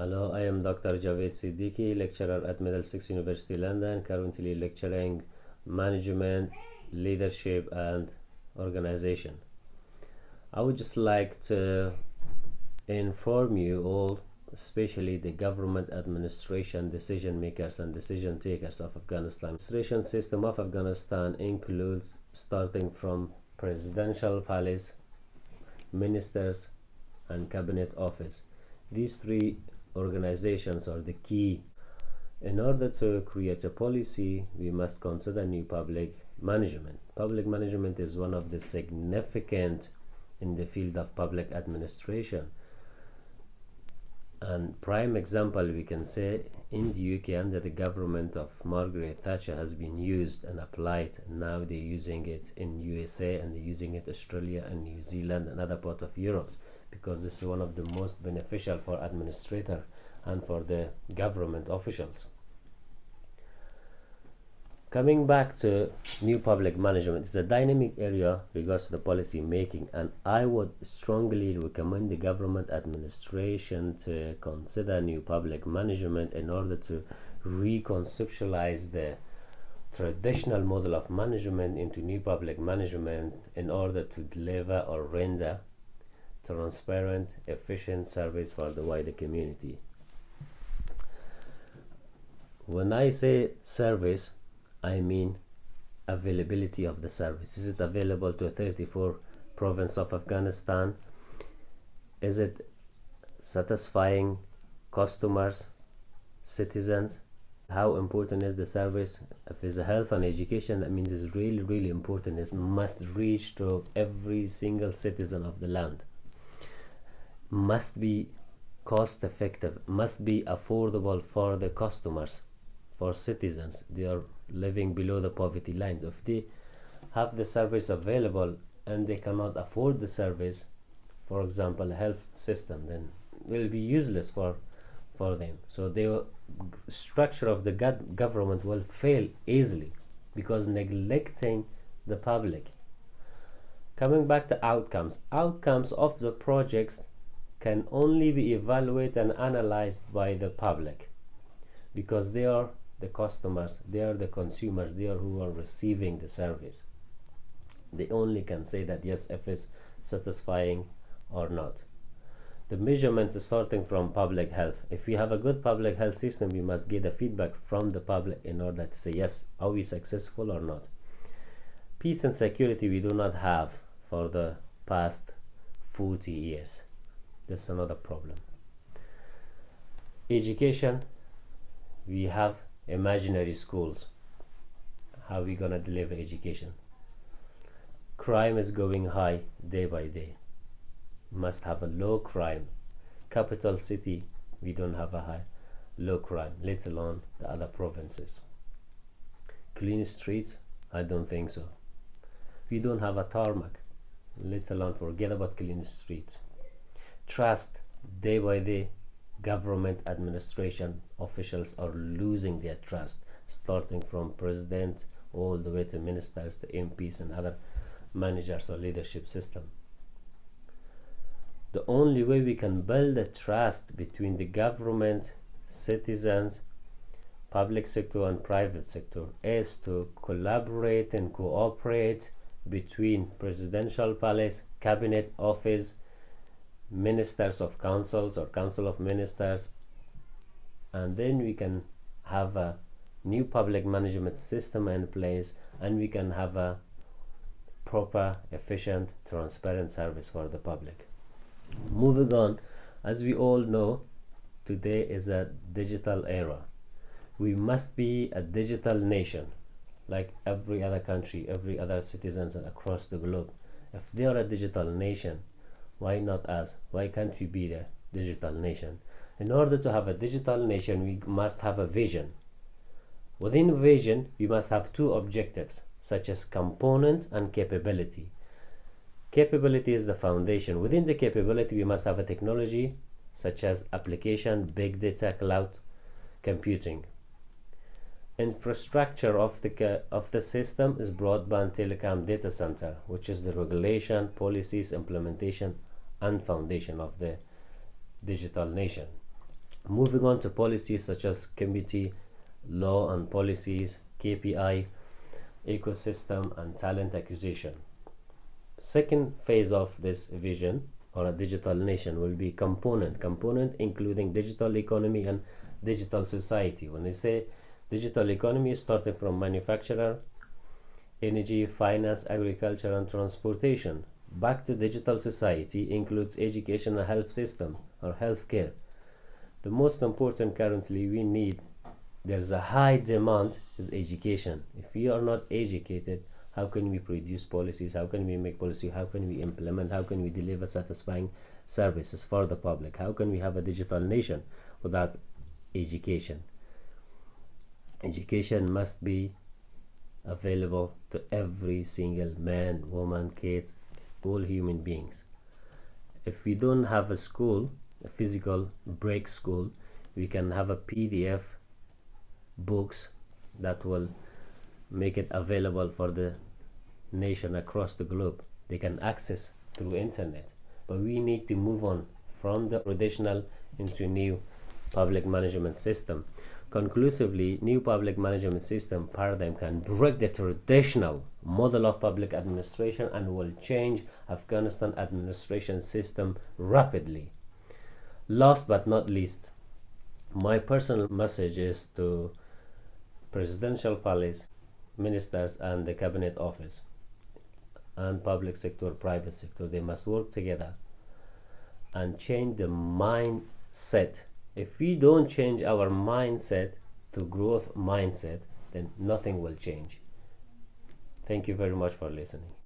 Hello, I am Dr. Javed Siddiqui, lecturer at Middlesex University London, currently lecturing management, leadership, and organization. I would just like to inform you all, especially the government administration, decision makers, and decision takers of Afghanistan. Administration system of Afghanistan includes starting from presidential palace, ministers, and cabinet office. These three organizations are the key. In order to create a policy, we must consider new public management. Public management is one of the significant in the field of public administration. And prime example we can say in the UK under the government of Margaret Thatcher has been used and applied. Now they're using it in USA and they're using it Australia and New Zealand and other part of Europe, because this is one of the most beneficial for administrator and for the government officials. Coming back to new public management, it's a dynamic area regards to the policy making, and I would strongly recommend the government administration to consider new public management in order to reconceptualize the traditional model of management into new public management in order to deliver or render transparent, efficient service for the wider community. When I say service, I mean availability of the service. Is it available to 34 provinces of Afghanistan? Is it satisfying customers, citizens? How important is the service? If it's health and education, that means it's really important. It must reach to every single citizen of the land. Must be cost effective, must be affordable for the customers, for citizens. They are living below the poverty line. If they have the service available and they cannot afford the service, for example health system, then will be useless for them. So the structure of the government will fail easily because neglecting the public. Coming back to outcomes of the projects can only be evaluated and analyzed by the public, because they are the customers, they are the consumers, they are who are receiving the service. They only can say that yes, if it's satisfying or not. The measurement is starting from public health. If we have a good public health system, we must get the feedback from the public in order to say yes, are we successful or not. Peace and security we do not have for the past 40 years. That's another problem. Education, we have imaginary schools. How are we gonna deliver education? Crime is going high day by day. Must have a low crime. Capital city, we don't have a low crime, let alone the other provinces. Clean streets, I don't think so. We don't have a tarmac, let alone forget about clean streets. Trust, day by day, government administration officials are losing their trust, starting from president all the way to ministers, to MPs and other managers or leadership system. The only way we can build a trust between the government, citizens, public sector and private sector is to collaborate and cooperate between presidential palace, cabinet office, ministers of councils or council of ministers, and then we can have a new public management system in place, and we can have a proper, efficient, transparent service for the public. Moving on, as we all know, today is a digital era. We must be a digital nation like every other country, every other citizens across the globe. If they are a digital nation, why not us? Why can't we be the digital nation? In order to have a digital nation, we must have a vision. Within vision, we must have two objectives, such as component and capability. Capability is the foundation. Within the capability, we must have a technology such as application, big data, cloud computing. Infrastructure of the system is broadband, telecom, data center, which is the regulation, policies, implementation, and foundation of the digital nation. Moving on to policies such as committee, law and policies, KPI, ecosystem, and talent acquisition. Second phase of this vision or a digital nation will be component including digital economy and digital society. When I say digital economy, starting from manufacturer, energy, finance, agriculture, and transportation. Back to digital society includes education and health system or healthcare. The most important currently we need, there's a high demand, is education. If we are not educated, how can we produce policies? How can we make policy? How can we implement? How can we deliver satisfying services for the public? How can we have a digital nation without education? Education must be available to every single man, woman, kids, all human beings. If we don't have a school, a physical break school, we can have a PDF books that will make it available for the nation across the globe. They can access through internet. But we need to move on from the traditional into new public management system. Conclusively, new public management system paradigm can break the traditional model of public administration and will change Afghanistan administration system rapidly. Last but not least, my personal message is to presidential palace, ministers, and the cabinet office, and public sector, private sector. They must work together and change the mindset. If we don't change our mindset to growth mindset, then nothing will change. Thank you very much for listening.